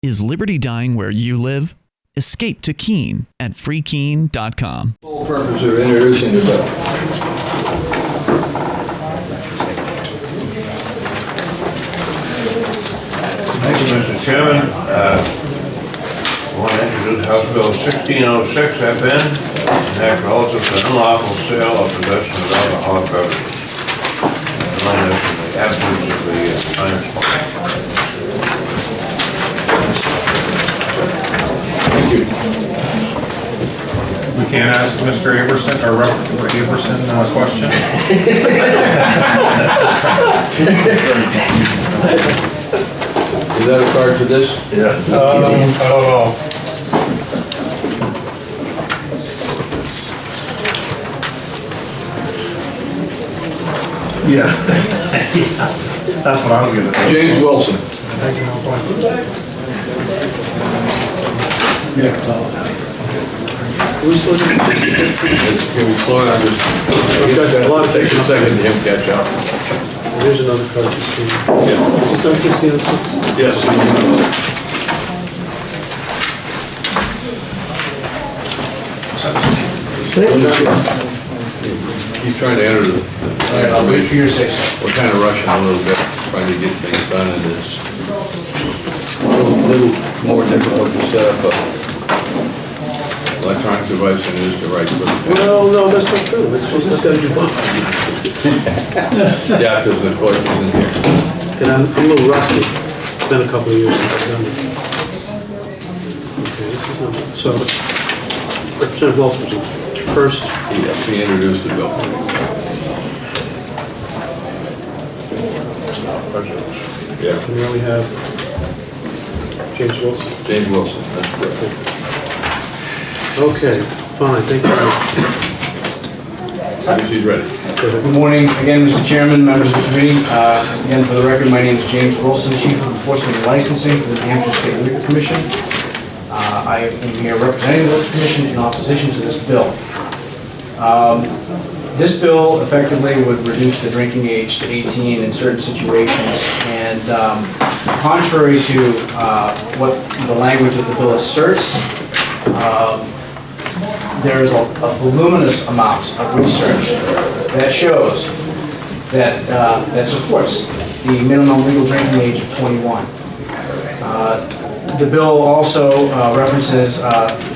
Is liberty dying where you live? Escape to Keene at freekeene.com. The whole purpose of introducing the bill. Thank you, Mr. Chairman. I want to introduce House Bill 1606 FN, an act relative to unlawful sale or possession of alcoholic beverages. Known as in the absence of the Times. Thank you. We can't ask Mr. Aberson or Rep. Aberson a question? Is that a card for this? Yeah. I don't know. Yeah. That's what I was going to do. James Wilson. Can we slow down just a lot of takes a second to him catch up. There's another card. Yeah. Is this on 1606? Yes. He's trying to enter the. I'll wait for your say so. We're kind of rushing a little bit, trying to get things done, and it's a little more difficult to set up electronic device than it is to write. Well, no, that's not true. It's just not going to do both. Yeah, because the clerk is in here. And I'm a little rusty. It's been a couple of years since I've done it. Okay, this is number. So, Representative Wilson, first. Yes, he introduced the bill. Yeah, And we only have James Wilson. James Wilson, that's correct. Okay, fine, thank you. I guess he's ready. Good morning again, Mr. Chairman, members of the committee. Again, for the record, my name is James Wilson, Chief of Enforcement and Licensing for the New Hampshire State Liquor Commission. I am here representing the Liquor Commission in opposition to this bill. This bill effectively would reduce the drinking age to 18 in certain situations, and contrary to what the language of the bill asserts, there is a voluminous amount of research that shows that that supports the minimum legal drinking age of 21. The bill also references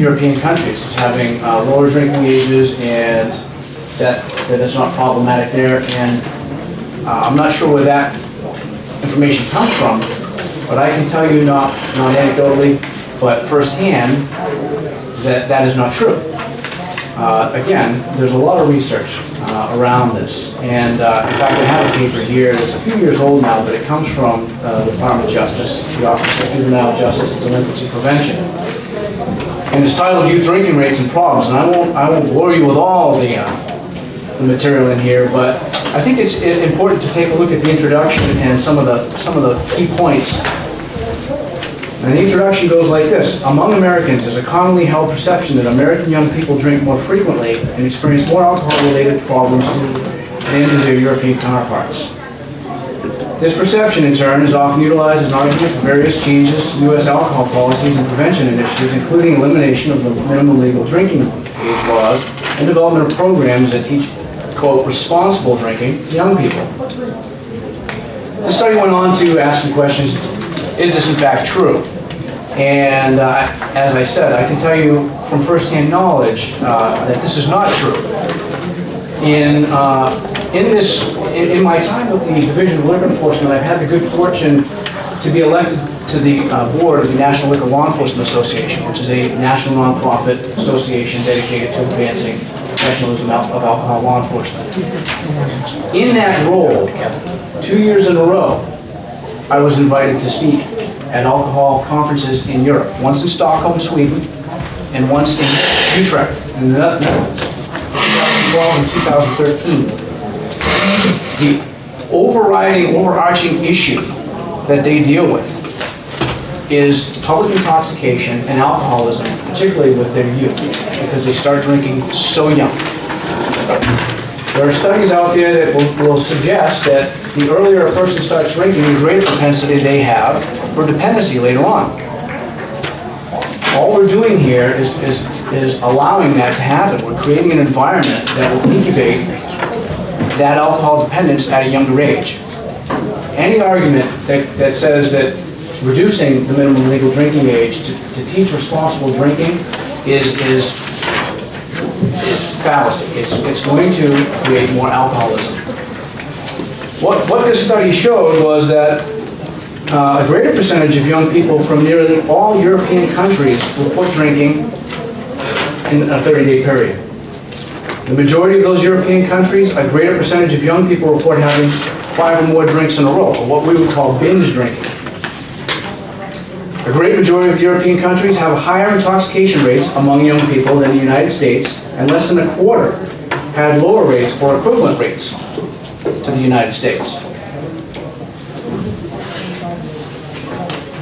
European countries as having lower drinking ages, and that it's not problematic there. And I'm not sure where that information comes from, but I can tell you, not anecdotally, but firsthand, that is not true. Again, there's a lot of research around this, and in fact I have a paper here that's a few years old now, but it comes from the Department of Justice, the Office of Juvenile Justice and Delinquency Prevention, and it's titled "Youth Drinking Rates and Problems." And I won't bore you with all the material in here, but I think it's important to take a look at the introduction and some of the key points. And the introduction goes like this: among Americans, there's a commonly held perception that American young people drink more frequently and experience more alcohol-related problems than do their European counterparts. This perception, in turn, is often utilized as an argument for various changes to U.S. alcohol policies and prevention initiatives, including elimination of the minimum legal drinking age laws and development of programs that teach, quote, responsible drinking to young people. The study went on to ask the questions, is this in fact true? And as I said, I can tell you from firsthand knowledge that this is not true. In my time with the Division of Liquor Enforcement, I've had the good fortune to be elected to the board of the National Liquor Law Enforcement Association, which is a national nonprofit association dedicated to advancing professionalism of alcohol law enforcement. In that role, 2 years in a row, I was invited to speak at alcohol conferences in Europe, once in Stockholm, Sweden, and once in Utrecht, in the Netherlands, 2012 and 2013. The overarching issue that they deal with is public intoxication and alcoholism, particularly with their youth, because they start drinking so young. There are studies out there that will suggest that the earlier a person starts drinking, the greater propensity they have for dependency later on. All we're doing here is allowing that to happen. We're creating an environment that will incubate that alcohol dependence at a younger age. Any argument that says that reducing the minimum legal drinking age to teach responsible drinking is fallacy. It's going to create more alcoholism. What this study showed was that a greater percentage of young people from nearly all European countries report drinking in a 30-day period. The majority of those European countries, a greater percentage of young people report having 5 or more drinks in a row, or what we would call binge drinking. A great majority of European countries have higher intoxication rates among young people than the United States, and less than a quarter had lower rates or equivalent rates to the United States.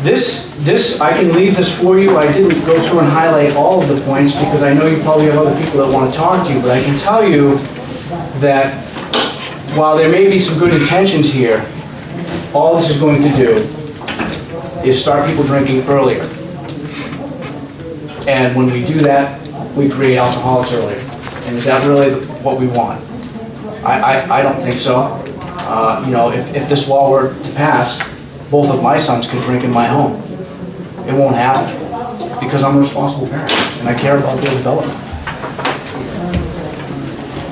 This, I can leave this for you. I didn't go through and highlight all of the points because I know you probably have other people that want to talk to you, but I can tell you that while there may be some good intentions here, all this is going to do is start people drinking earlier. And when we do that, we create alcoholics earlier. And is that really what we want? I don't think so. You know, if this law were to pass, both of my sons could drink in my home. It won't happen because I'm a responsible parent and I care about their development.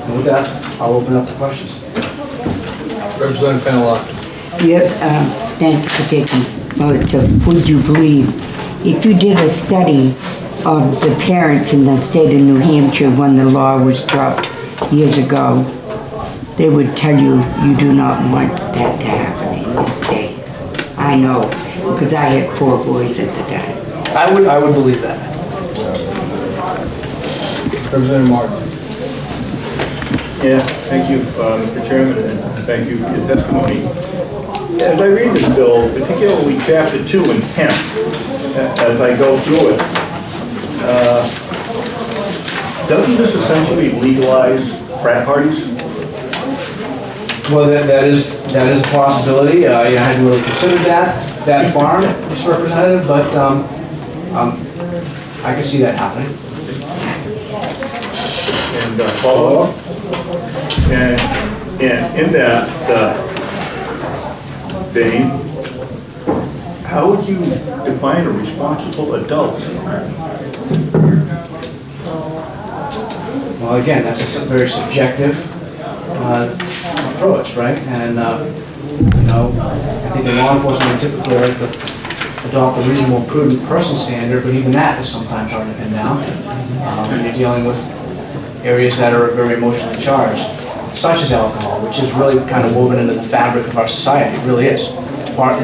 And with that, I'll open up to questions. Representative Penelon. Yes, thank you for taking, so would you believe, if you did a study of the parents in the state of New Hampshire when the law was dropped years ago, they would tell you, you do not want that to happen in this state. I know, because I had 4 boys at the time. I would believe that. Representative Martin. Yeah, thank you, Mr. Chairman, and thank you for your testimony. As I read this bill, particularly Chapter 2 and 10, as I go through it, doesn't this essentially legalize frat parties? Well, that is a possibility. I hadn't really considered that far, Mr. Representative, but I can see that happening. And follow up. And in that vein, how would you define a responsible adult? Well, again, that's a very subjective approach, right? And you know, I think in law enforcement we typically like to adopt a reasonable, prudent person standard, but even that is sometimes hard to pin down. When you're dealing with areas that are very emotionally charged, such as alcohol, which is really kind of woven into the fabric of our society. It really is. It's part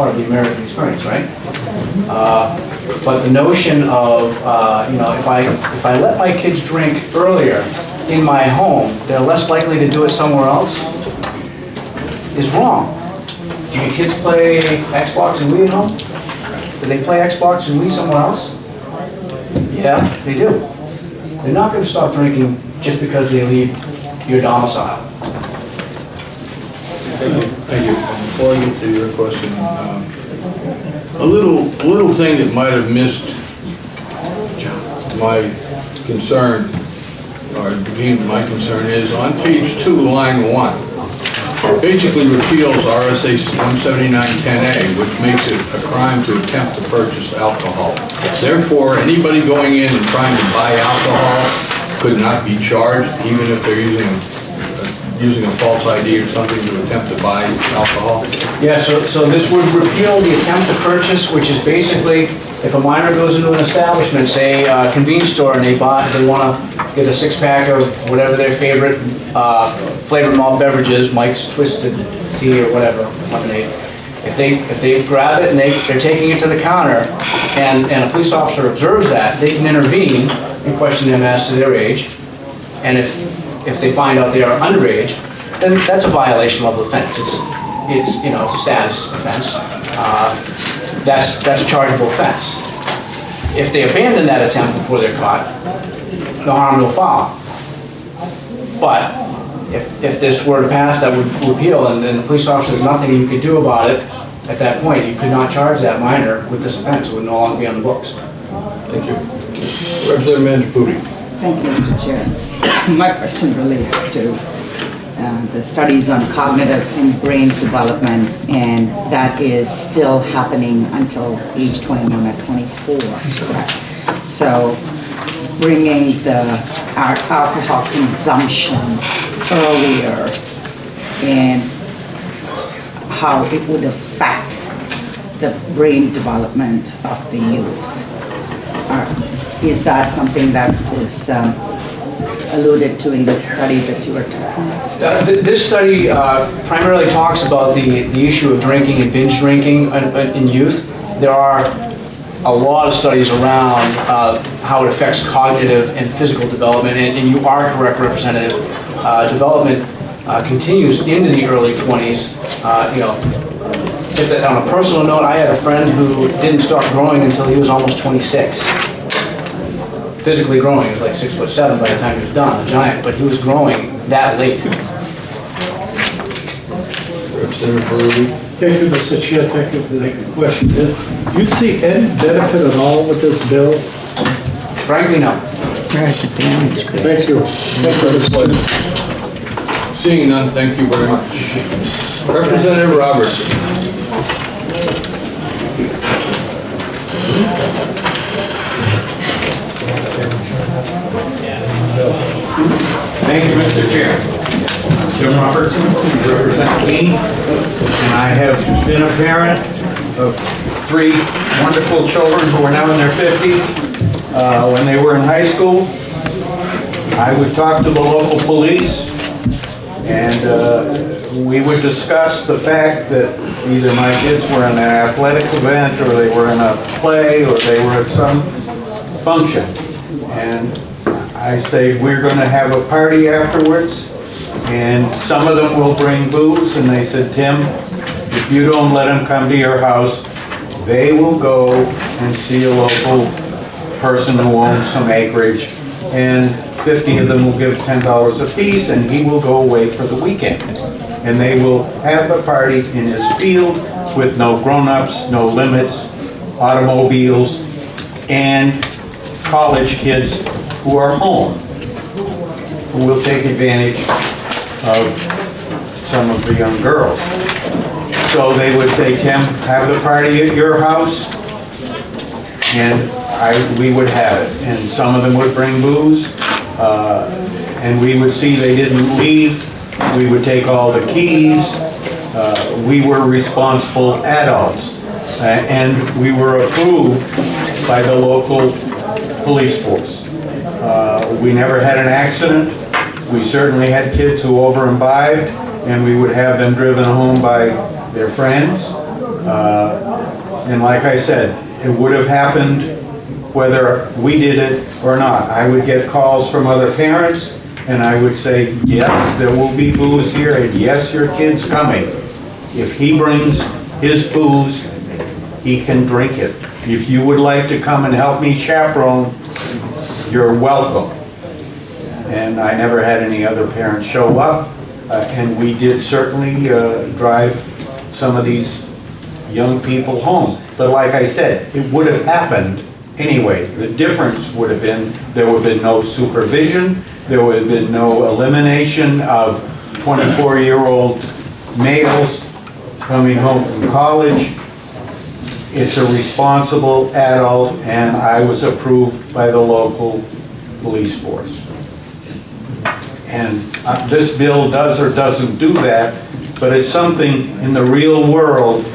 of the American experience, right? But the notion of you know, if I let my kids drink earlier in my home, they're less likely to do it somewhere else, is wrong. Do your kids play Xbox and Wii at home? Do they play Xbox and Wii somewhere else? Yeah, they do. They're not going to stop drinking just because they leave your domicile. Thank you. And before I get to your question, a little thing that might have missed my concern, or deemed my concern, is on page 2, line 1. Basically repeals RSA 17910A, which makes it a crime to attempt to purchase alcohol. Therefore, anybody going in and trying to buy alcohol could not be charged, even if they're using a false ID or something to attempt to buy alcohol. Yeah, so this would repeal the attempt to purchase, which is basically if a minor goes into an establishment, say a convenience store, and they want to get a 6-pack of whatever their favorite flavored malt beverages, Mike's Twisted Tea or whatever, lemonade. If they grab it and they're taking it to the counter, and a police officer observes that, they can intervene and question them as to their age. And if they find out they are underage, then that's a violation level offense. It's you know, it's a status offense. That's a chargeable offense. If they abandon that attempt before they're caught, no harm, no foul. But if this were to pass, that would repeal, and then the police officer, there's nothing you could do about it, at that point, you could not charge that minor with this offense. It would no longer be on the books. Thank you. Representative Manjapudi. Thank you, Mr. Chair. My question relates to the studies on cognitive and brain development, and that is still happening until age 21 or 24. So bringing our alcohol consumption earlier and how it would affect the brain development of the youth. Is that something that was alluded to in the study that you were talking about? This study primarily talks about the issue of drinking and binge drinking in youth. There are a lot of studies around how it affects cognitive and physical development, and you are correct, Representative. Development continues into the early 20s. Just on a personal note, I had a friend who didn't start growing until he was almost 26. Physically growing, he was like 6'7" by the time he was done, a giant, but he was growing that late. Representative Burley. Thank you, Mr. Chair. Thank you for the question. Do you see any benefit at all with this bill? Frankly, no. Thank you. Thank you, Mr. Chair. Seeing none, thank you very much. Representative Robertson. Thank you, Mr. Chair. Tim Robertson, represent Keene, and I have been a parent of 3 wonderful children who are now in their 50s. When they were in high school, I would talk to the local police, and we would discuss the fact that either my kids were in an athletic event, or they were in a play, or they were at some function. And I say, we're going to have a party afterwards, and some of them will bring booze, and they said, Tim, if you don't let them come to your house, they will go and see a local person who owns some acreage, and 50 of them will give $10 a piece, and he will go away for the weekend. And they will have the party in his field with no grown-ups, no limits, automobiles, and college kids who are home, who will take advantage of some of the young girls. So they would say, Tim, have the party at your house, and we would have it. And some of them would bring booze, and we would see they didn't leave. We would take all the keys. We were responsible adults, and we were approved by the local police force. We never had an accident. We certainly had kids who over-imbibed, and we would have them driven home by their friends. And like I said, it would have happened whether we did it or not. I would get calls from other parents, and I would say, yes, there will be booze here, and yes, your kid's coming. If he brings his booze, he can drink it. If you would like to come and help me chaperone, you're welcome. And I never had any other parents show up, and we did certainly drive some of these young people home. But like I said, it would have happened anyway. The difference would have been, there would have been no supervision, there would have been no elimination of 24-year-old males coming home from college. It's a responsible adult, and I was approved by the local police force. And this bill does or doesn't do that, but it's something in the real world.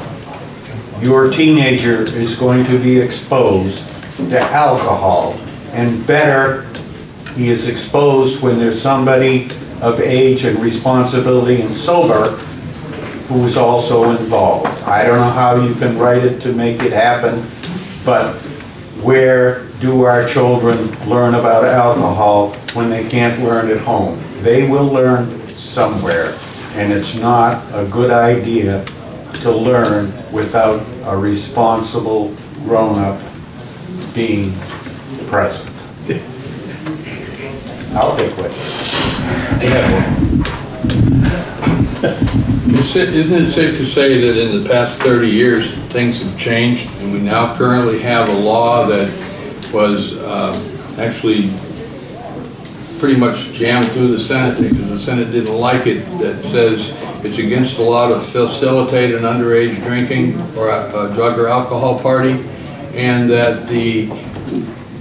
Your teenager is going to be exposed to alcohol, and better, he is exposed when there's somebody of age and responsibility and sober who is also involved. I don't know how you can write it to make it happen, but where do our children learn about alcohol when they can't learn at home? They will learn somewhere, and it's not a good idea to learn without a responsible grown-up being present. I'll take questions. I have one. Isn't it safe to say that in the past 30 years, things have changed, and we now currently have a law that was actually pretty much jammed through the Senate because the Senate didn't like it, that says it's against the law to facilitate an underage drinking or a drug or alcohol party, and that the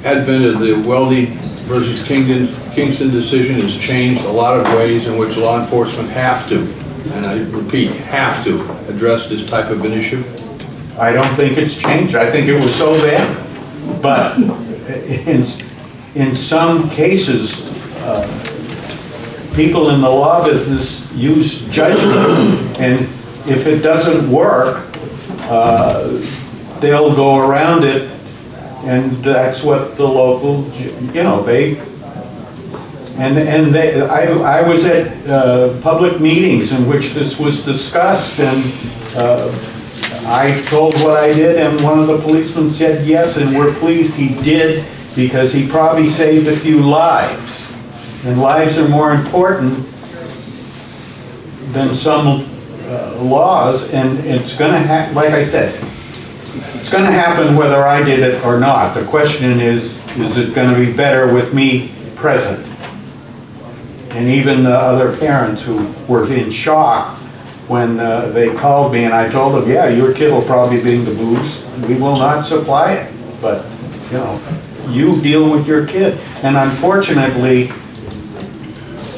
advent of the Weldy versus Kingston decision has changed a lot of ways in which law enforcement have to, and I repeat, have to address this type of an issue? I don't think it's changed. I think it was so then. But in some cases, people in the law business use judgment, and if it doesn't work, they'll go around it, and that's what the local, I was at public meetings in which this was discussed, and I told what I did, and one of the policemen said yes, and we're pleased he did, because he probably saved a few lives. And lives are more important than some laws, and it's going to like I said, it's going to happen whether I did it or not. The question is it going to be better with me present? And even the other parents who were in shock when they called me, and I told them, yeah, your kid will probably bring the booze. We will not supply it, but you deal with your kid. And unfortunately,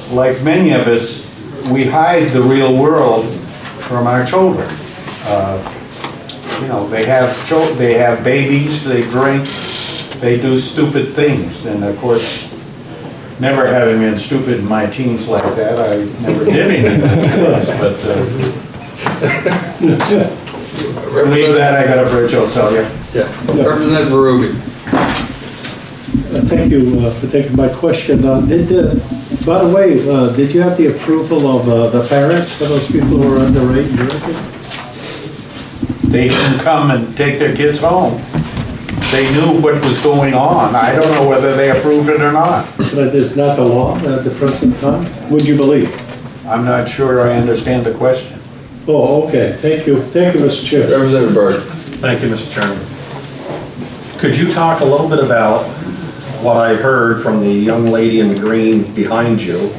like many of us, we hide the real world from our children. They have babies, they drink, they do stupid things, and of course, never having been stupid in my teens like that, I never did anything like this, but believe that, I got a bridge I'll sell you. Yeah. Representative Ruby. Thank you for taking my question. By the way, did you have the approval of the parents for those people who are underage drinking? They didn't come and take their kids home. They knew what was going on. I don't know whether they approved it or not. But it's not the law at the present time? Would you believe? I'm not sure I understand the question. Oh, okay. Thank you. Thank you, Mr. Chair. Representative Byrd. Thank you, Mr. Chairman. Could you talk a little bit about what I heard from the young lady in the green behind you?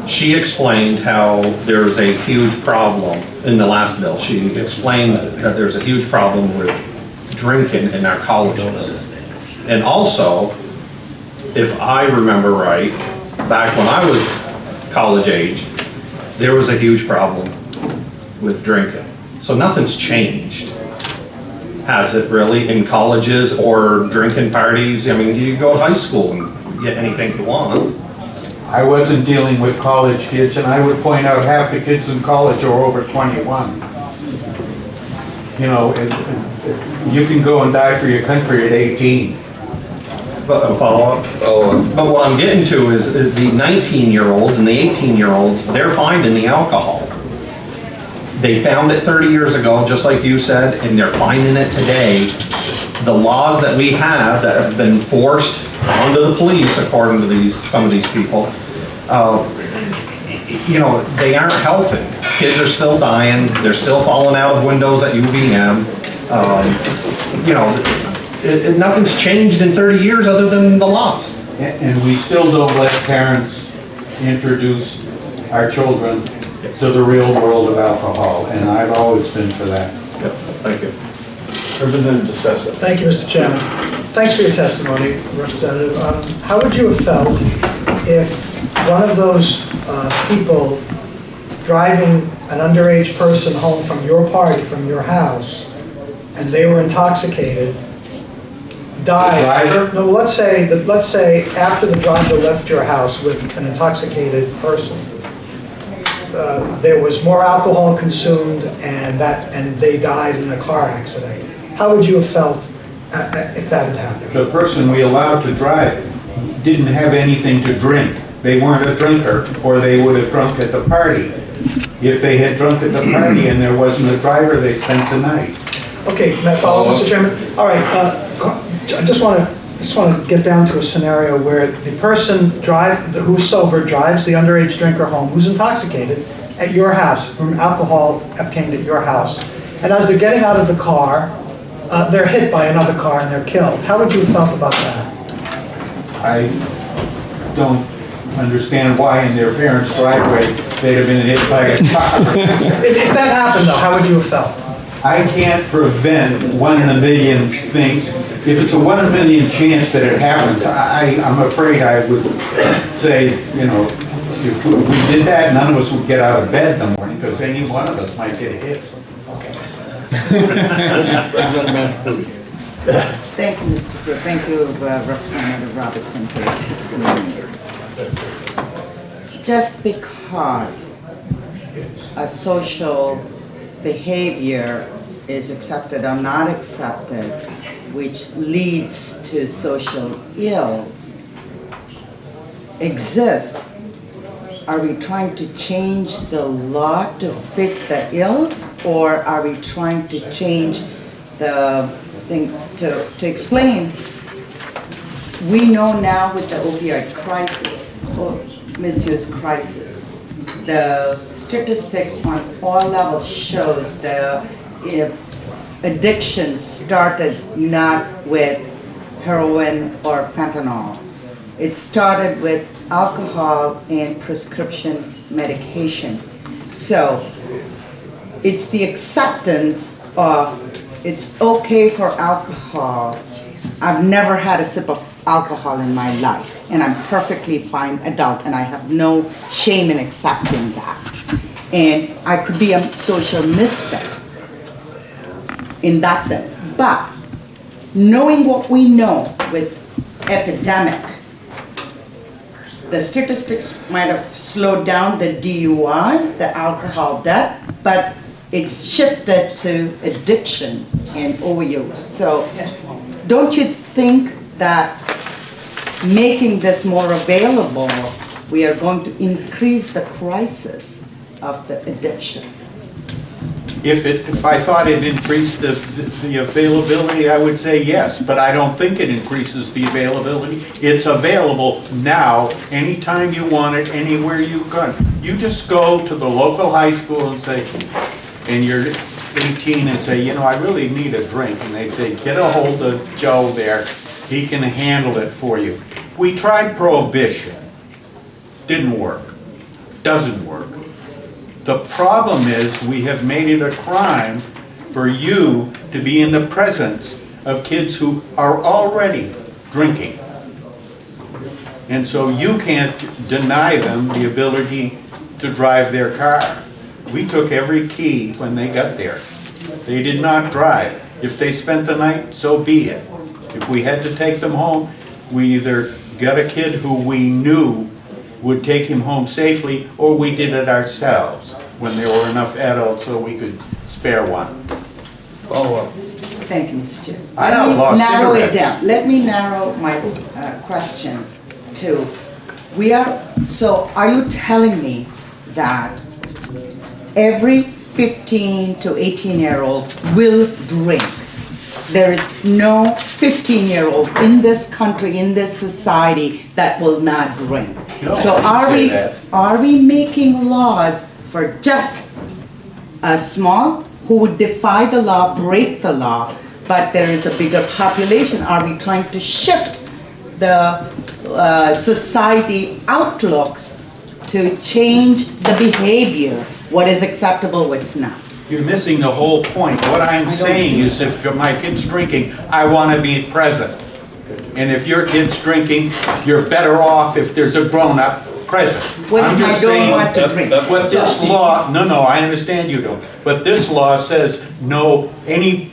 She explained how there's a huge problem in the last bill. She explained that there's a huge problem with drinking in our colleges. And also, if I remember right, back when I was college age, there was a huge problem with drinking. So nothing's changed, has it really, in colleges or drinking parties? I mean, you go to high school and get anything you want. I wasn't dealing with college kids, and I would point out half the kids in college are over 21. You can go and die for your country at 18. But follow-up. But what I'm getting to is the 19-year-olds and the 18-year-olds, they're finding the alcohol. They found it 30 years ago, just like you said, and they're finding it today. The laws that we have that have been forced onto the police, according to some of these people, they aren't helping. Kids are still dying. They're still falling out of windows at UVM. Nothing's changed in 30 years other than the laws. And we still don't let parents introduce our children to the real world of alcohol, and I've always been for that. Yep. Thank you. Representative DeSessa. Thank you, Mr. Chairman. Thanks for your testimony, Representative. How would you have felt if one of those people driving an underage person home from your party, from your house, and they were intoxicated, died? The driver? No, let's say after the driver left your house with an intoxicated person, there was more alcohol consumed, and they died in a car accident. How would you have felt if that had happened? The person we allowed to drive didn't have anything to drink. They weren't a drinker, or they would have drunk at the party. If they had drunk at the party and there wasn't a driver, they spent the night. Okay, may I follow, Mr. Chairman? All right, I just want to get down to a scenario where the person who's sober drives the underage drinker home, who's intoxicated, at your house, from alcohol obtained at your house, and as they're getting out of the car, they're hit by another car and they're killed. How would you have felt about that? I don't understand why in their parents' driveway they'd have been hit by a car. If that happened though, how would you have felt? I can't prevent 1 in a million things. If it's a 1 in a million chance that it happens, I'm afraid I would say, you know, if we did that, none of us would get out of bed in the morning because any one of us might get hit. Thank you, Mr. Chair. Thank you, Representative Robertson, for your testimony. Just because a social behavior is accepted or not accepted, which leads to social ills, exists, are we trying to change the law to fit the ills, or are we trying to change the thing to explain? We know now with the opioid crisis, or misuse crisis, the statistics on all levels shows the addiction started not with heroin or fentanyl. It started with alcohol and prescription medication. So it's the acceptance of it's okay for alcohol. I've never had a sip of alcohol in my life, and I'm perfectly fine adult, and I have no shame in accepting that. And I could be a social misfit in that sense. But knowing what we know with epidemic, the statistics might have slowed down the DUI, the alcohol death, but it's shifted to addiction and overuse. So don't you think that making this more available, we are going to increase the crisis of the addiction? If I thought it increased the availability, I would say yes, but I don't think it increases the availability. It's available now, anytime you want it, anywhere you go. You just go to the local high school and say, and you're 18 and say, you know, I really need a drink. And they'd say, get a hold of Joe there. He can handle it for you. We tried prohibition. Didn't work. Doesn't work. The problem is we have made it a crime for you to be in the presence of kids who are already drinking. And so you can't deny them the ability to drive their car. We took every key when they got there. They did not drive. If they spent the night, so be it. If we had to take them home, we either got a kid who we knew would take him home safely, or we did it ourselves when there were enough adults so we could spare one. Follow up. Thank you, Mr. Chair. I outlawed Narrow it cigarettes. down. Let me narrow my question to, so are you telling me that every 15 to 18-year-old will drink? There is no 15-year-old in this country, in this society, that will not drink. No, So I didn't say that. are we making laws for just a small who would defy the law, break the law, but there is a bigger population? Are we trying to shift the society outlook to change the behavior, what is acceptable, what's not? You're missing the whole point. What I'm saying is if my kid's drinking, I want to be present. And if your kid's drinking, you're better off if there's a grown-up present. What I'm if I just don't saying want to drink? what this law, no, I understand you don't. But this law says no, any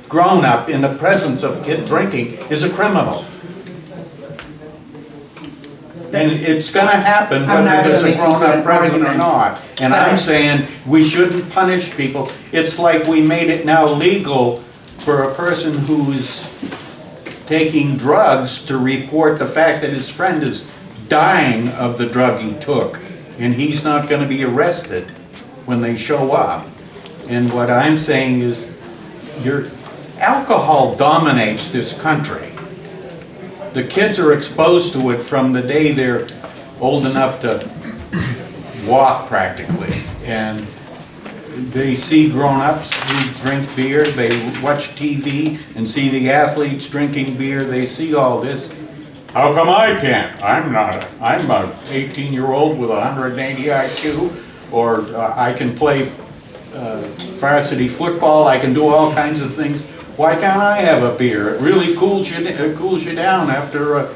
grown-up in the presence of a kid drinking is a criminal. And it's going to happen I'm not whether there's gonna a make you grown-up an present or argument. not. And I'm saying we shouldn't punish people. It's like we made it now legal for a person who's taking drugs to report the fact that his friend is dying of the drug he took. And he's not going to be arrested when they show up. And what I'm saying is alcohol dominates this country. The kids are exposed to it from the day they're old enough to walk practically. and they see grown-ups who drink beer, they watch TV and see the athletes drinking beer, they see all this. How come I can't? I'm a 18-year-old with 180 IQ, or I can play varsity football, I can do all kinds of things. Why can't I have a beer? It really cools you down after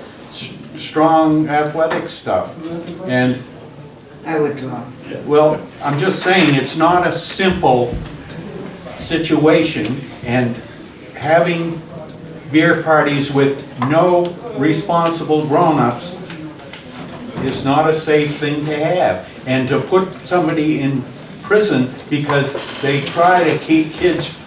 strong athletic stuff. And I withdraw. well, I'm just saying, it's not a simple situation, and having beer parties with no responsible grown-ups is not a safe thing to have. And to put somebody in prison because they try to keep kids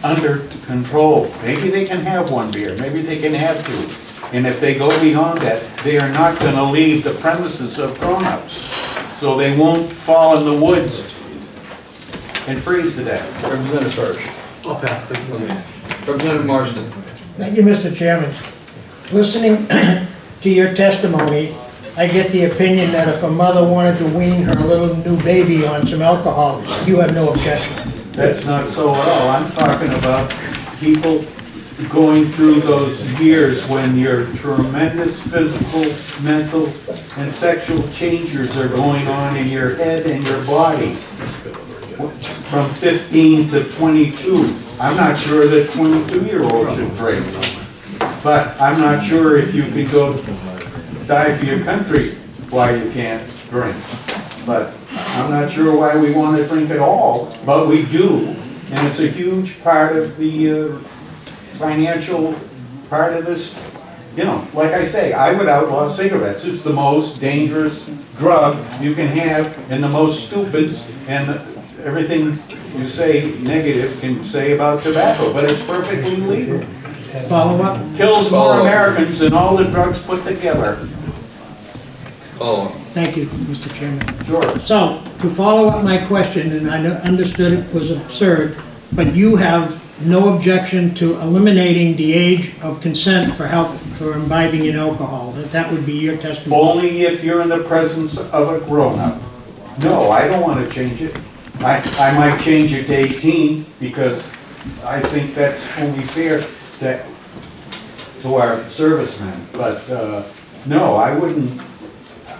under control. Maybe they can have one beer, maybe they can have two. And if they go beyond that, they are not going to leave the premises of grown-ups. So they won't fall in the woods and freeze to death. Representative Hirsch. I'll pass the Representative Marston. Thank you, Mr. Chairman. Listening to your testimony, I get the opinion that if a mother wanted to wean her little new baby on some alcohol, you have no objection. That's not so at all. I'm talking about people going through those years when your tremendous physical, mental, and sexual changes are going on in your head and your body. From 15 to 22. I'm not sure that 22-year-olds should drink. But I'm not sure if you could go die for your country why you can't drink. But I'm not sure why we want to drink at all, but we do. And it's a huge part of the financial part of this. You know, like I say, I would outlaw cigarettes. It's the most dangerous drug you can have and the most stupid, and everything you say negative can say about tobacco, but it's perfectly legal. Follow up? Kills more Americans than all the drugs put together. Follow up. Thank you, Mr. Chairman. Sure. So, to follow up my question, and I understood it was absurd, but you have no objection to eliminating the age of consent for imbibing in alcohol. That would be your testimony? Only if you're in the presence of a grown-up. No, I don't want to change it. I might change it to 18 because I think that's only fair to our servicemen. But no, I wouldn't.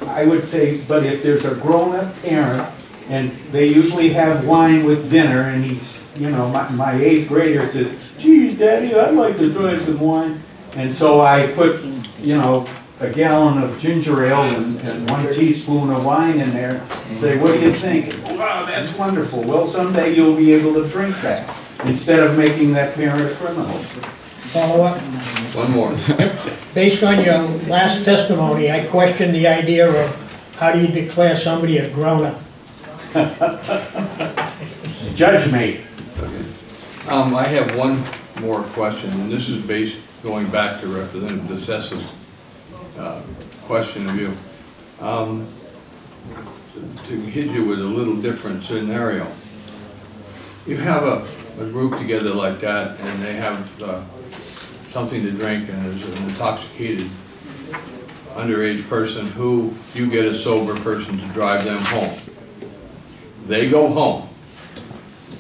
I would say, but if there's a grown-up parent and they usually have wine with dinner, and he's, you know, my 8th grader says, geez, Daddy, I'd like to try some wine. And so I put, you know, a gallon of ginger ale and 1 teaspoon of wine in there and say, what do you think? Wow, that's wonderful. Well, someday you'll be able to drink that instead of making that parent a criminal. Follow up? One more. Based on your last testimony, I question the idea of how do you declare somebody a grown-up? Judge me. I have one more question, and this is going back to Representative DeSessa's question of you. To hit you with a little different scenario. You have a group together like that, and they have something to drink, and there's an intoxicated underage person who you get a sober person to drive them home. They go home,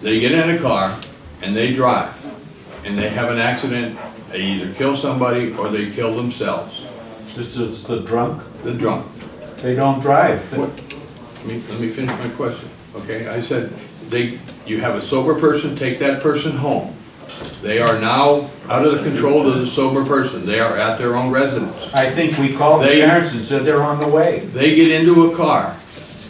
they get in a car, and they drive, and they have an accident. They either kill somebody or they kill themselves. This is the drunk? The drunk. They don't drive. Let me finish my question, okay? I said, you have a sober person, take that person home. They are now out of the control of the sober person. They are at their own residence. I think we called the parents and said they're on the way. They get into a car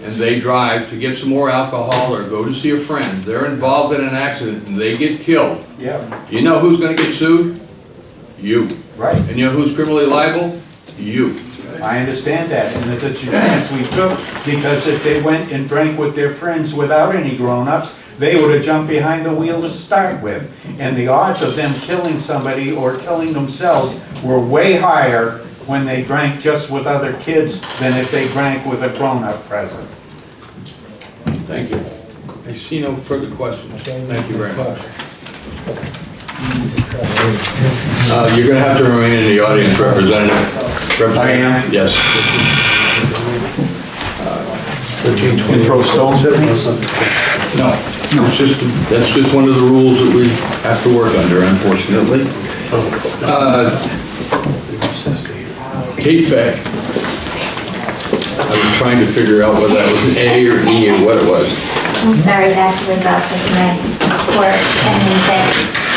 and they drive to get some more alcohol or go to see a friend. They're involved in an accident and they get killed. Yeah. You know who's going to get sued? You. Right. And you know who's criminally liable? You. I understand that, and it's a chance we took, because if they went and drank with their friends without any grown-ups, they would have jumped behind the wheel to start with. And the odds of them killing somebody or killing themselves were way higher when they drank just with other kids than if they drank with a grown-up present. Thank you. I see no further questions. Thank you very much. You're going to have to remain in the audience, Representative. I am? Yes. Can throw stones at me? No, that's just one of the rules that we have to work under, unfortunately. Kate Fay. I was trying to figure out whether that was an A or E or what it was. I'm sorry, that's the result of my work.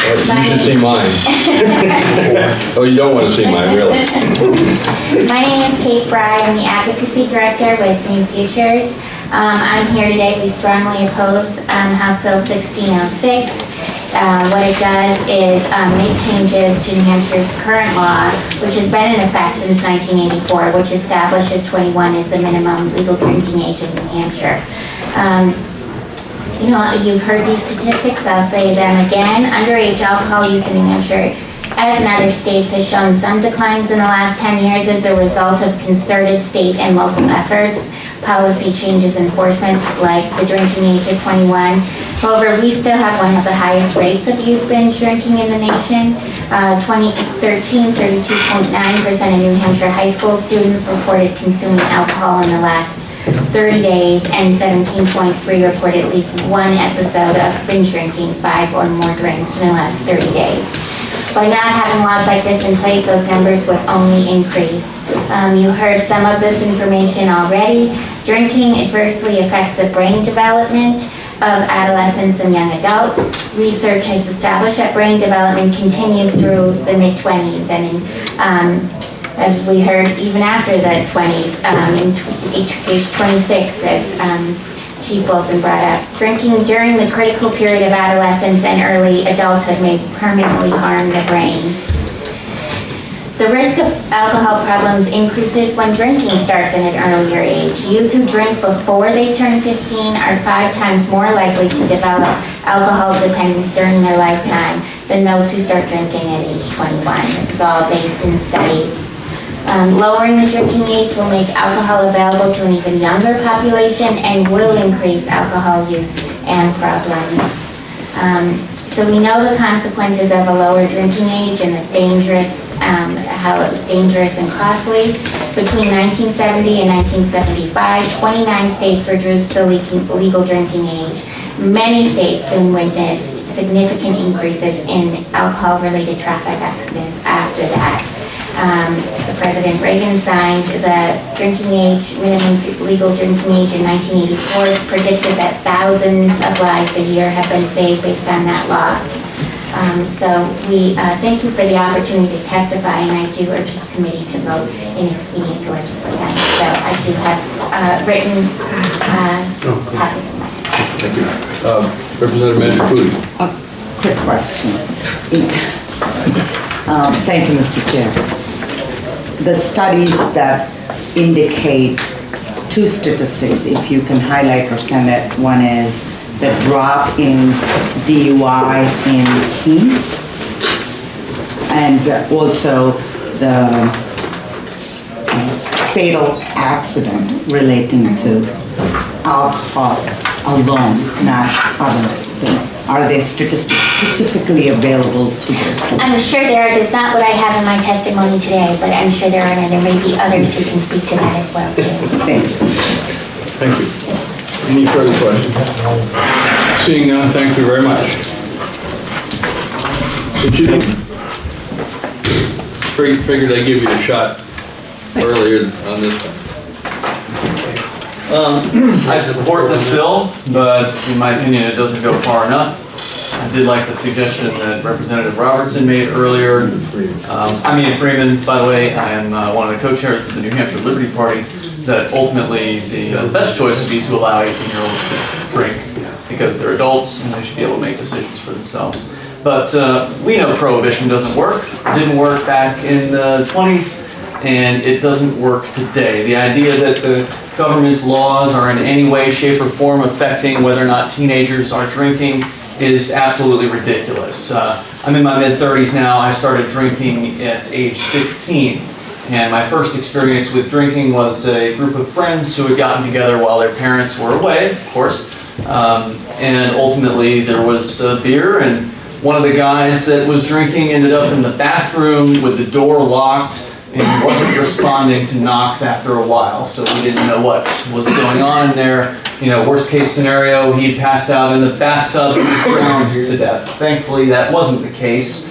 You can see mine. Oh, you don't want to see mine, really? My name is Kate Fry. I'm the Advocacy Director with New Futures. I'm here today. We strongly oppose House Bill 1606. What it does is make changes to New Hampshire's current law, which has been in effect since 1984, which establishes 21 as the minimum legal drinking age of New Hampshire. You know, you've heard these statistics, I'll say them again. Underage alcohol use in New Hampshire, as in other states, has shown some declines in the last 10 years as a result of concerted state and local efforts, policy changes, enforcement, like the drinking age of 21. However, we still have one of the highest rates of youth binge drinking in the nation. 2013, 32.9% of New Hampshire high school students reported consuming alcohol in the last 30 days, and 17.3 reported at least one episode of binge drinking, 5 or more drinks in the last 30 days. By not having laws like this in place, those numbers would only increase. You heard some of this information already. Drinking adversely affects the brain development of adolescents and young adults. Research has established that brain development continues through the mid-20s, and as we heard, even after the 20s, in age 26, as Chief Wilson brought up. Drinking during the critical period of adolescence and early adulthood may permanently harm the brain. The risk of alcohol problems increases when drinking starts at an earlier age. Youth who drink before they turn 15 are 5 times more likely to develop alcohol dependence during their lifetime than those who start drinking at age 21. This is all based in studies. Lowering the drinking age will make alcohol available to an even younger population and will increase alcohol use and problems. So we know the consequences of a lower drinking age and the dangerous, how it was dangerous and costly. Between 1970 and 1975, 29 states reduced the legal drinking age. Many states soon witnessed significant increases in alcohol-related traffic accidents after that. President Reagan signed the drinking age, minimum legal drinking age in 1984. It's predicted that thousands of lives a year have been saved based on that law. So we thank you for the opportunity to testify, and I do urge this committee to vote in expedient to legislate on it. So I do have written copies of mine. Thank you. Representative Mandipudi. A quick question. Thank you, Mr. Chair. The studies that indicate 2 statistics, if you can highlight or send it. One is the drop in DUI in teens, and also the fatal accident relating to alcohol alone, not other things. Are there statistics specifically available to those? I'm sure there are. That's not what I have in my testimony today, but I'm sure there are, and there may be others who can speak to that as well, too. Thank you. Thank you. Any further questions? Seeing none, thank you very much. Did you figured I'd give you a shot earlier on this one? I support this bill, but in my opinion, it doesn't go far enough. I did like the suggestion that Representative Robertson made earlier. I'm Ian Freeman, by the way. I am one of the co-chairs of the New Hampshire Liberty Party, that ultimately the best choice would be to allow 18-year-olds to drink because they're adults and they should be able to make decisions for themselves. But we know prohibition doesn't work. It didn't work back in the 20s, and it doesn't work today. The idea that the government's laws are in any way, shape, or form affecting whether or not teenagers are drinking is absolutely ridiculous. I'm in my mid-30s now. I started drinking at age 16. And my first experience with drinking was a group of friends who had gotten together while their parents were away, of course. And ultimately there was beer, and one of the guys that was drinking ended up in the bathroom with the door locked and he wasn't responding to knocks after a while, so we didn't know what was going on in there. You know, worst case scenario, he'd passed out in the bathtub and was drowned to death. Thankfully, that wasn't the case.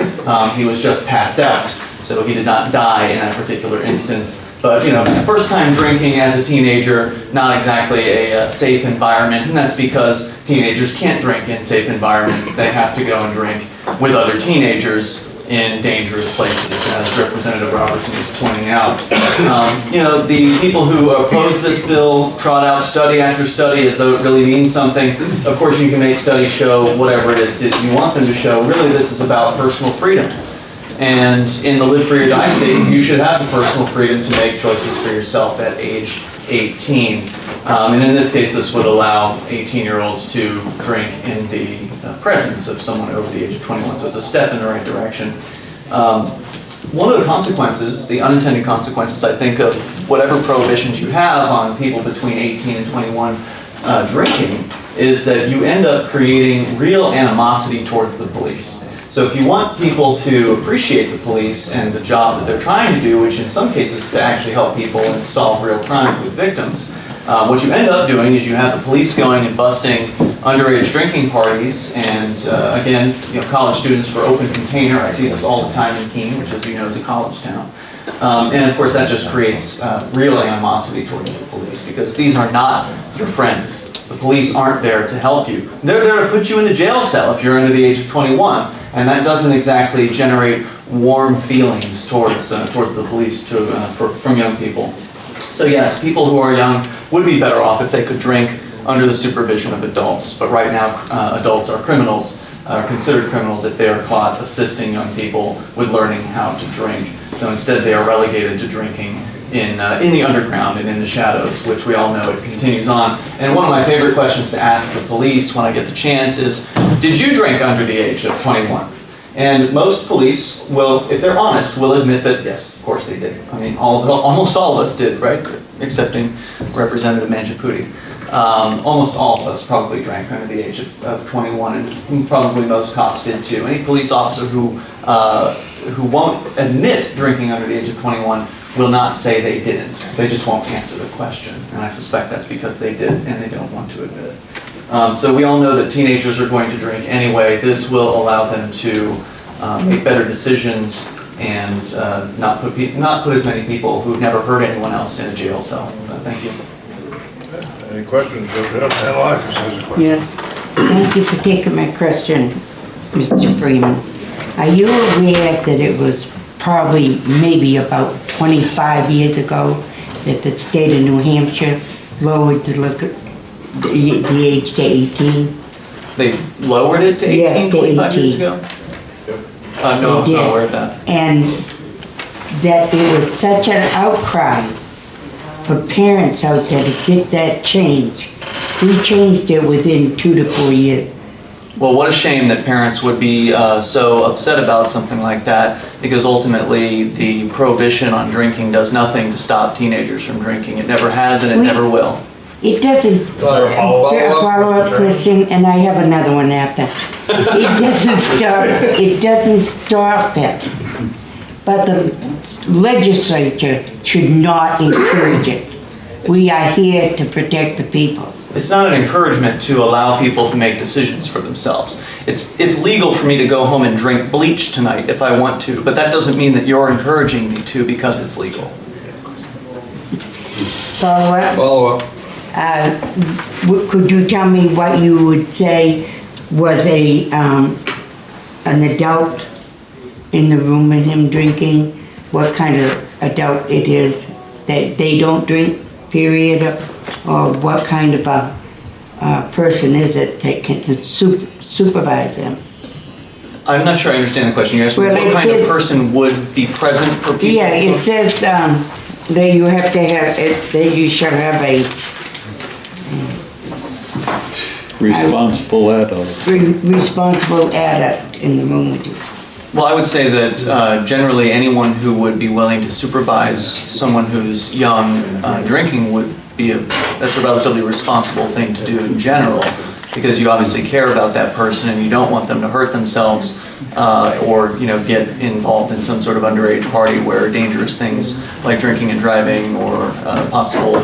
He was just passed out, so he did not die in that particular instance. But, you know, first time drinking as a teenager, not exactly a safe environment, and that's because teenagers can't drink in safe environments. They have to go and drink with other teenagers in dangerous places, as Representative Robertson was pointing out. You know, the people who oppose this bill trot out study after study as though it really means something. Of course, you can make studies show whatever it is that you want them to show. Really, this is about personal freedom. And in the Live Free or Die state, you should have the personal freedom to make choices for yourself at age 18. And in this case, this would allow 18-year-olds to drink in the presence of someone over the age of 21. So it's a step in the right direction. One of the consequences, the unintended consequences, I think, of whatever prohibitions you have on people between 18 and 21 drinking, is that you end up creating real animosity towards the police. So if you want people to appreciate the police and the job that they're trying to do, which in some cases is to actually help people and solve real crimes with victims, what you end up doing is you have the police going and busting underage drinking parties, and again, you know, college students for open container. I see this all the time in Keene, which, as you know, is a college town. And of course, that just creates real animosity towards the police, because these are not your friends. The police aren't there to help you. They're there to put you in a jail cell if you're under the age of 21. And that doesn't exactly generate warm feelings towards the police from young people. So yes, people who are young would be better off if they could drink under the supervision of adults. But right now, adults are criminals, considered criminals if they are caught assisting young people with learning how to drink. So instead, they are relegated to drinking in the underground and in the shadows, which we all know it continues on. And one of my favorite questions to ask the police when I get the chance is, did you drink under the age of 21? And most police will, if they're honest, will admit that, yes, of course they did. I mean, almost all of us did, right? Excepting Representative Mangiaputi. Almost all of us probably drank under the age of 21, and probably most cops did too. Any police officer who won't admit drinking under the age of 21 will not say they didn't. They just won't answer the question. And I suspect that's because they did and they don't want to admit it. So we all know that teenagers are going to drink anyway. This will allow them to make better decisions and not put as many people who've never hurt anyone else in a jail cell. Thank you. Any questions? Analysis has a question. Yes. Thank you for taking my question, Mr. Freeman. Are you aware that it was probably maybe about 25 years ago that the state of New Hampshire lowered the age to 18? They lowered it to 18, yes, 25 years ago? No, I was not aware of that. And that there was such an outcry for parents out there to get that changed. We changed it within 2 to 4 years. Well, what a shame that parents would be so upset about something like that, because ultimately the prohibition on drinking does nothing to stop teenagers from drinking. It never has and it never will. It doesn't, follow-up question, and I have another one after. It doesn't stop it. But the legislature should not encourage it. We are here to protect the people. It's not an encouragement to allow people to make decisions for themselves. It's legal for me to go home and drink bleach tonight if I want to, but that doesn't mean that you're encouraging me to because it's legal. Follow-up? Follow-up. Could you tell me what you would say was an adult in the room with him drinking? What kind of adult it is that they don't drink, period? Or what kind of a person is it that can supervise them? I'm not sure I understand the question. You're asking what kind of person would be present for people? Yeah, it says that you have to have it, that you should have a responsible adult. Responsible adult in the room with you. Well, I would say that generally anyone who would be willing to supervise someone who's young drinking would be that's a relatively responsible thing to do in general, because you obviously care about that person and you don't want them to hurt themselves or get involved in some sort of underage party where dangerous things like drinking and driving or possible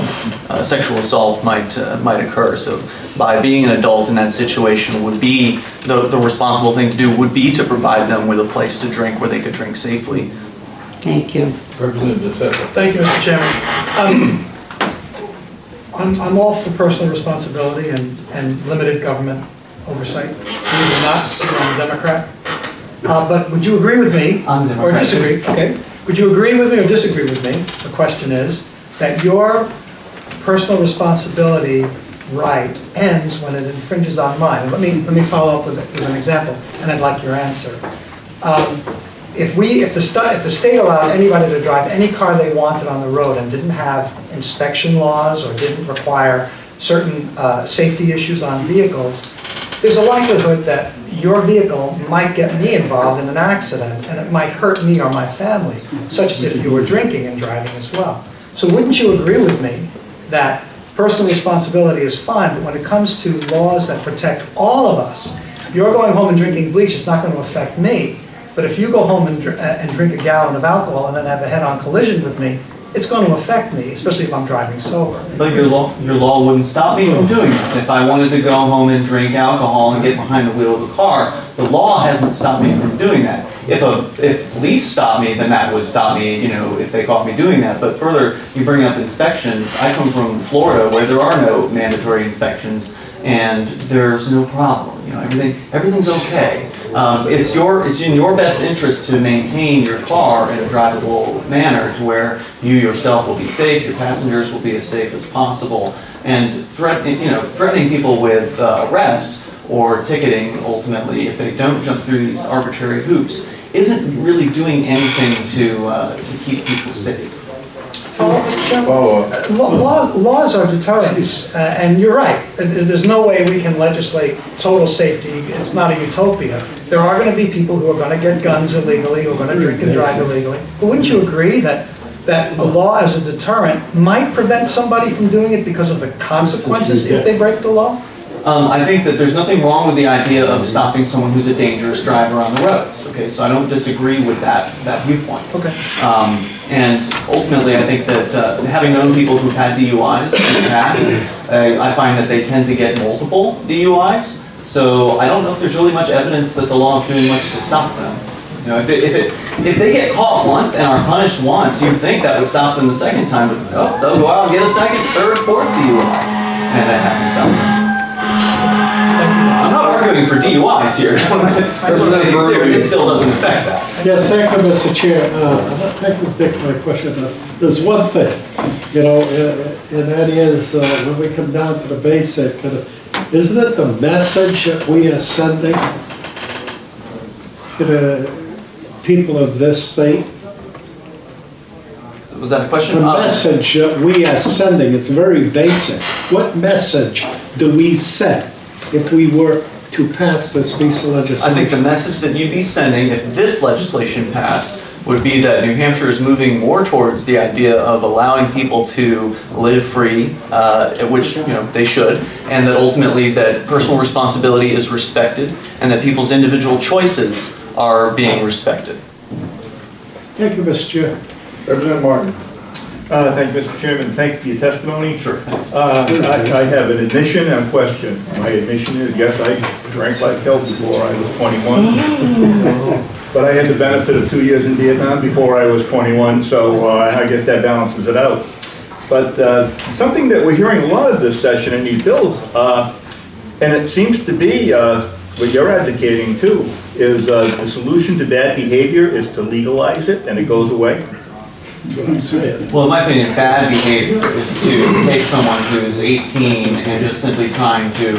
sexual assault might occur. So by being an adult in that situation would be the responsible thing to do would be to provide them with a place to drink where they could drink safely. Thank you. Representative DeSeta. Thank you, Mr. Chairman. I'm all for personal responsibility and limited government oversight. Believe it or not, I'm a Democrat. But would you agree with me, or disagree, okay? Would you agree with me or disagree with me? The question is that your personal responsibility right ends when it infringes on mine. And let me follow up with an example, and I'd like your answer. If the state allowed anybody to drive any car they wanted on the road and didn't have inspection laws or didn't require certain safety issues on vehicles, there's a likelihood that your vehicle might get me involved in an accident and it might hurt me or my family, such as if you were drinking and driving as well. So wouldn't you agree with me that personal responsibility is fine, but when it comes to laws that protect all of us, you're going home and drinking bleach, it's not going to affect me. But if you go home and drink a gallon of alcohol and then have a head-on collision with me, it's going to affect me, especially if I'm driving sober. But your law wouldn't stop me from doing that. If I wanted to go home and drink alcohol and get behind the wheel of the car, the law hasn't stopped me from doing that. If police stop me, then that would stop me, if they caught me doing that. But further, you bring up inspections. I come from Florida where there are no mandatory inspections and there's no problem. Everything's okay. It's in your best interest to maintain your car in a drivable manner to where you yourself will be safe, your passengers will be as safe as possible, and threatening people with arrest or ticketing ultimately if they don't jump through these arbitrary hoops isn't really doing anything to keep people safe. Laws are deterrents, and you're right. There's no way we can legislate total safety. It's not a utopia. There are going to be people who are going to get guns illegally, who are going to drink and drive illegally. But wouldn't you agree that a law as a deterrent might prevent somebody from doing it because of the consequences if they break the law? I think that there's nothing wrong with the idea of stopping someone who's a dangerous driver on the roads. Okay, so I don't disagree with that viewpoint. Okay. And ultimately, I think that having known people who've had DUIs in the past, I find that they tend to get multiple DUIs. So I don't know if there's really much evidence that the law is doing much to stop them. If they get caught once and are punished once, you'd think that would stop them the second time. But they'll go out and get a second, third, fourth DUI, and that hasn't stopped them. I'm not arguing for DUIs here. This bill doesn't affect that. Yes, thank you, Mr. Chair. Thank you for taking my question. There's one thing, and that is when we come down to the basic, isn't it the message that we are sending to the people of this state? Was that a question? The message that we are sending, it's very basic. What message do we send if we were to pass this piece of legislation? I think the message that you'd be sending if this legislation passed would be that New Hampshire is moving more towards the idea of allowing people to live free, which they should, and that ultimately that personal responsibility is respected and that people's individual choices are being respected. Thank you, Mr. Chair. Representative Martin. Thank you, Mr. Chairman. Thank you for your testimony. Sure, thanks. I have an admission and a question. My admission is, yes, I drank like hell before I was 21. But I had the benefit of 2 years in Vietnam before I was 21, so I guess that balances it out. But something that we're hearing a lot of this session in these bills, and it seems to be what you're advocating too, is the solution to bad behavior is to legalize it and it goes away. Well, in my opinion, bad behavior is to take someone who's 18 and just simply trying to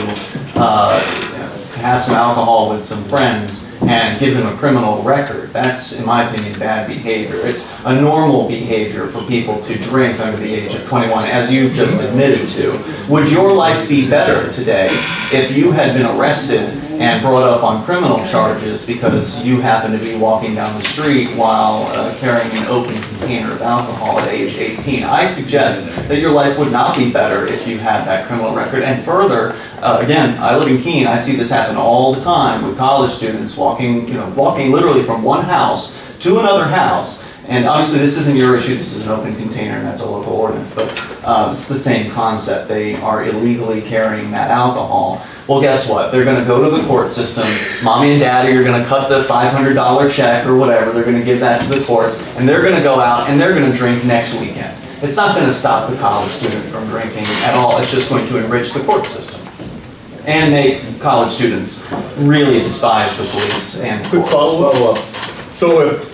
have some alcohol with some friends and give them a criminal record. That's, in my opinion, bad behavior. It's a normal behavior for people to drink under the age of 21, as you've just admitted to. Would your life be better today if you had been arrested and brought up on criminal charges because you happen to be walking down the street while carrying an open container of alcohol at age 18. I suggest that your life would not be better if you had that criminal record. And further, again, I live in Keene. I see this happen all the time with college students walking literally from one house to another house. And obviously this isn't your issue, this is an open container and that's a local ordinance, but it's the same concept. They are illegally carrying that alcohol. Well, guess what? They're gonna go to the court system. Mommy and daddy are gonna cut the $500 check or whatever, they're gonna give that to the courts, and they're gonna go out and they're gonna drink next weekend. It's not gonna stop the college student from drinking at all, it's just going to enrich the court system and make college students really despise the police and the Quick courts. follow-up. So if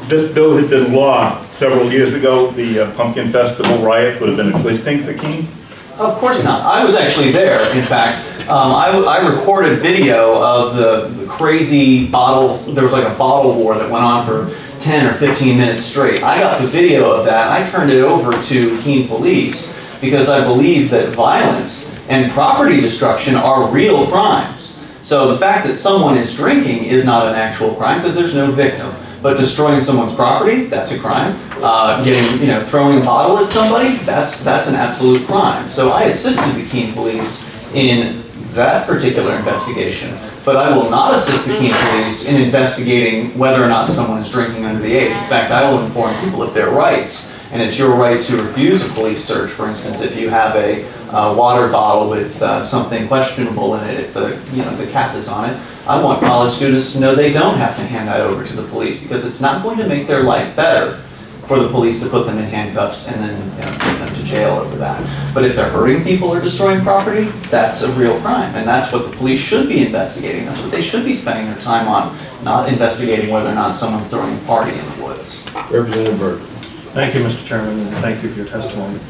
this bill had been law several years ago, the Pumpkin Festival riot would have been a good thing for Keene? Of course not. I was actually there, in fact. I recorded video of the crazy bottle, there was like a bottle war that went on for 10 or 15 minutes straight. I got the video of that, I turned it over to Keene Police because I believe that violence and property destruction are real crimes. So the fact that someone is drinking is not an actual crime because there's no victim. But destroying someone's property, that's a crime. Throwing a bottle at somebody, that's an absolute crime. So I assisted the Keene Police in that particular investigation, but I will not assist the Keene Police in investigating whether or not someone is drinking under the age. In fact, I will inform people of their rights, and it's your right to refuse a police search. For instance, if you have a water bottle with something questionable in it, if the cap is on it, I want college students to know they don't have to hand that over to the police because it's not going to make their life better for the police to put them in handcuffs and then put them to jail over that. But if they're hurting people or destroying property, that's a real crime, and that's what the police should be investigating. That's what they should be spending their time on, not investigating whether or not someone's throwing a party in the woods. Representative Burke. Thank you, Mr. Chairman, and thank you for your testimony.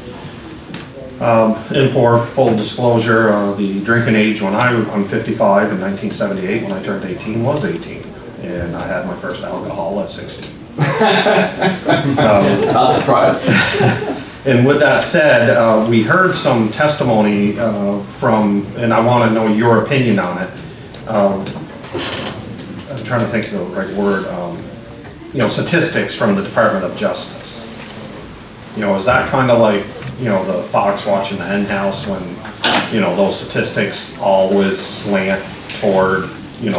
And for full disclosure, the drinking age I'm 55 in 1978, when I turned 18 was 18, and I had my first alcohol at 16. Not surprised. And with that said, we heard some testimony from, and I want to know your opinion on it. I'm trying to think of the right word. Statistics from the Department of Justice. Is that kind of like, the fox watching the hen house when, those statistics always slant toward,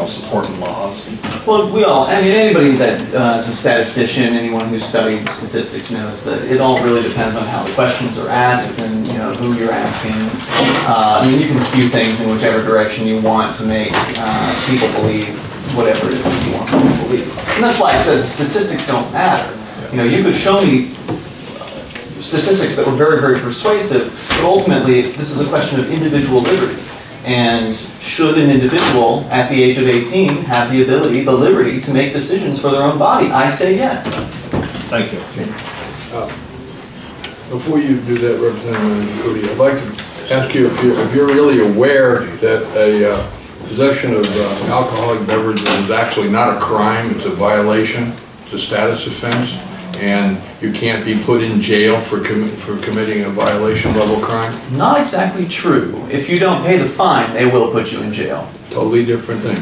supporting laws? Well, anybody that is a statistician, anyone who studied statistics knows that it all really depends on how the questions are asked and, who you're asking. You can skew things in whichever direction you want to make people believe whatever it is that you want them to believe. And that's why I said the statistics don't matter. You could show me statistics that were very, very persuasive, but ultimately this is a question of individual liberty. And should an individual at the age of 18 have the ability, the liberty to make decisions for their own body? I say yes. Thank you. Before you do that, Representative Cody, I'd like to ask you if you're really aware that a possession of alcoholic beverages is actually not a crime, it's a violation, it's a status offense, and you can't be put in jail for committing a violation level crime? Not exactly true. If you don't pay the fine, they will put you in jail. Totally different thing,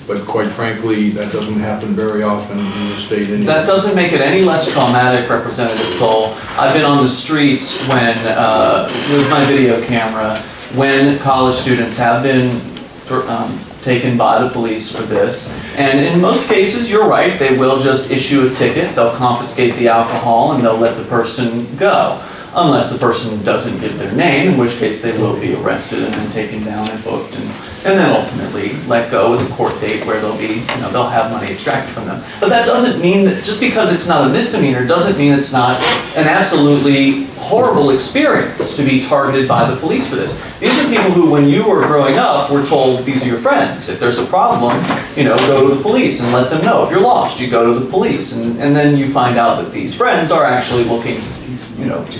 but quite frankly, that doesn't happen very often in the state anyway. That doesn't make it any less traumatic, Representative Cole. I've been on the streets when, with my video camera, when college students have been taken by the police for this. And in most cases, you're right, they will just issue a ticket, they'll confiscate the alcohol, and they'll let the person go. Unless the person doesn't give their name, in which case they will be arrested and then taken down and booked and then ultimately let go with a court date where they'll be, they'll have money extracted from them. But that doesn't mean that just because it's not a misdemeanor doesn't mean it's not an absolutely horrible experience to be targeted by the police for this. These are people who, when you were growing up, were told these are your friends. If there's a problem, go to the police and let them know. If you're lost, you go to the police. And then you find out that these friends are actually looking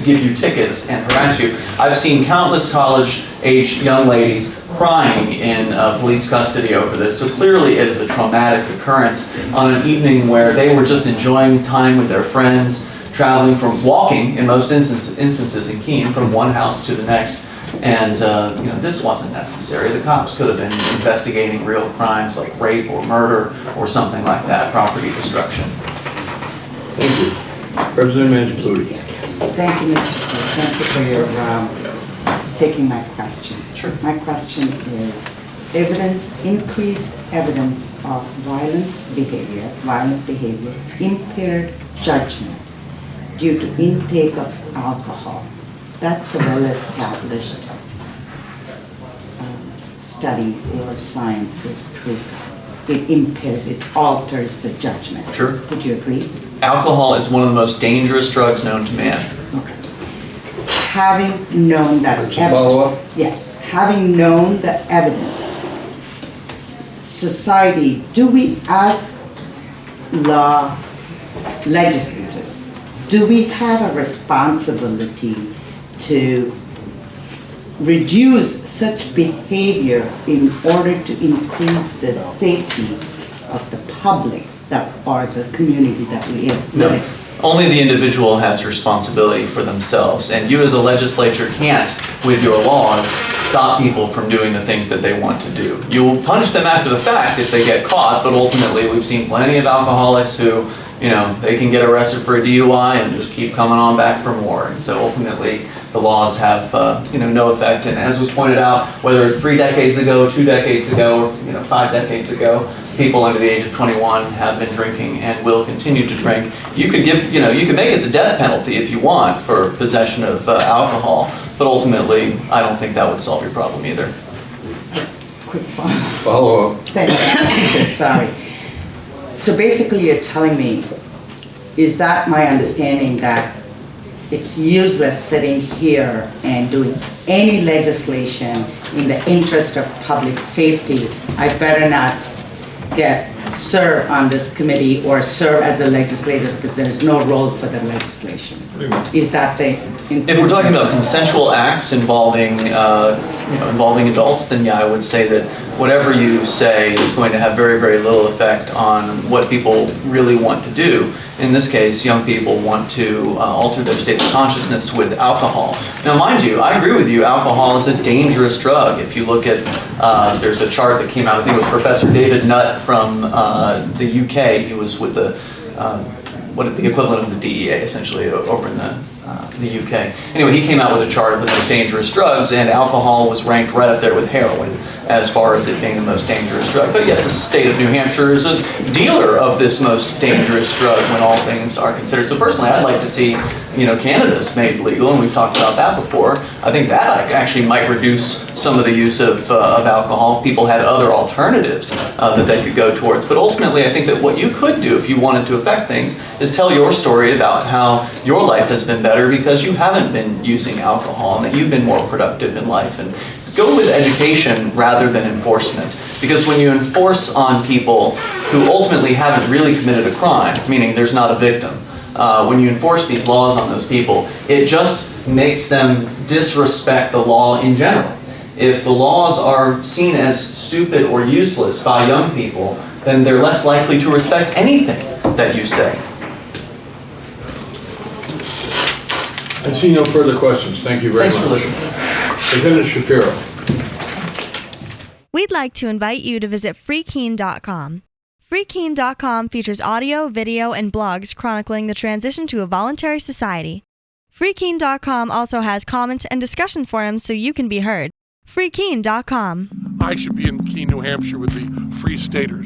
give you tickets and harass you. I've seen countless college-age young ladies crying in police custody over this. So clearly it is a traumatic occurrence on an evening where they were just enjoying time with their friends, walking in most instances in Keene from one house to the next, And this wasn't necessary. The cops could have been investigating real crimes like rape or murder or something like that, property destruction. Thank you. Representative Mangiapudi. Thank you, Mr. Chair. Thank you for your taking my question. Sure. My question is increased evidence of violent behavior, impaired judgment due to intake of alcohol. That's a well-established study or science has proved. It impairs, it alters the judgment. Sure. Would you agree? Alcohol is one of the most dangerous drugs known to man. Okay. Having known that evidence. Follow-up? Yes. Having known the evidence, society, do we as law legislators, do we have a responsibility to reduce such behavior in order to increase the safety of the public or the community that we live in? No. Only the individual has responsibility for themselves, and you as a legislature can't, with your laws, stop people from doing the things that they want to do. You will punish them after the fact if they get caught, but ultimately we've seen plenty of alcoholics who, they can get arrested for a DUI and just keep coming on back for more. And so ultimately the laws have, no effect. And as was pointed out, whether it's 3 decades ago, 2 decades ago, or 5 decades ago, people under the age of 21 have been drinking and will continue to drink. You could you could make it the death penalty if you want for possession of alcohol, but ultimately, I don't think that would solve your problem either. Quick follow-up. Thank you. Sorry. So basically, you're telling me, is that my understanding that it's useless sitting here and doing any legislation in the interest of public safety? I better not serve on this committee or serve as a legislator because there's no role for the legislation. Is that the... If we're talking about consensual acts involving, involving adults, then yeah, I would say that whatever you say is going to have very, very little effect on what people really want to do. In this case, young people want to alter their state of consciousness with alcohol. Now, mind you, I agree with you, alcohol is a dangerous drug. If you look at, there's a chart that came out, I think it was Professor David Nutt from the UK. He was with the equivalent of the DEA, essentially, over in the UK. Anyway, he came out with a chart of the most dangerous drugs, and alcohol was ranked right up there with heroin as far as it being the most dangerous drug. But yet the state of New Hampshire is a dealer of this most dangerous drug when all things are considered. So personally, I'd like to see, cannabis made legal, and we've talked about that before. I think that actually might reduce some of the use of alcohol if people had other alternatives that they could go towards. But ultimately, I think that what you could do if you wanted to affect things is tell your story about how your life has been better because you haven't been using alcohol and that you've been more productive in life. And go with education rather than enforcement. Because when you enforce on people who ultimately haven't really committed a crime, meaning there's not a victim, when you enforce these laws on those people, it just makes them disrespect the law in general. If the laws are seen as stupid or useless by young people, then they're less likely to respect anything that you say. I see no further questions. Thank you very much. Thanks for listening. Lieutenant Shapiro. We'd like to invite you to visit freekeene.com. Freekeene.com features audio, video, and blogs chronicling the transition to a voluntary society. Freekeene.com also has comments and discussion forums so you can be heard. Freekeene.com. I should be in Keene, New Hampshire with the Free Staters.